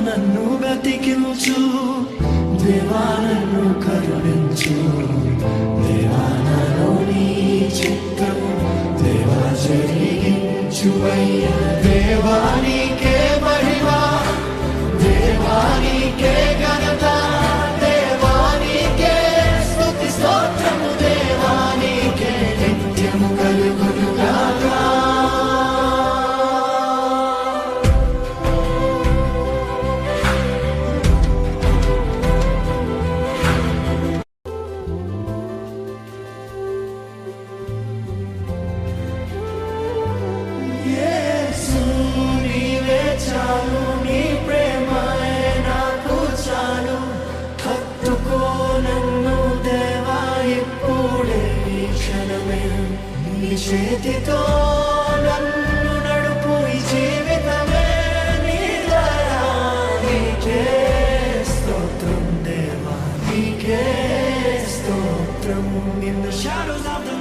నన్ను బ్రతికించు దేవా, నన్ను కరుణించు దేవా, నాలో నీ చిత్తము దేవా జరిగించు అయ్యా. దేవా నీకే మహిమ, దేవా నీకే ఘనత, దేవా నీకే స్తుతి స్తోత్రము, దేవా నీకే నిత్యము కలుగునుగాక. యేసు నీవే చాలు, నీ ప్రేమే నాకు చాలు, హత్తుకో నన్ను దేవా ఇప్పుడే ఈ క్షణమే. నీ చేతితో నన్ను నడుపు ఈ జీవితమే, నీ దయా నీకే స్తోత్రం దేవా, నీకే స్తోత్రం. In the shadows of the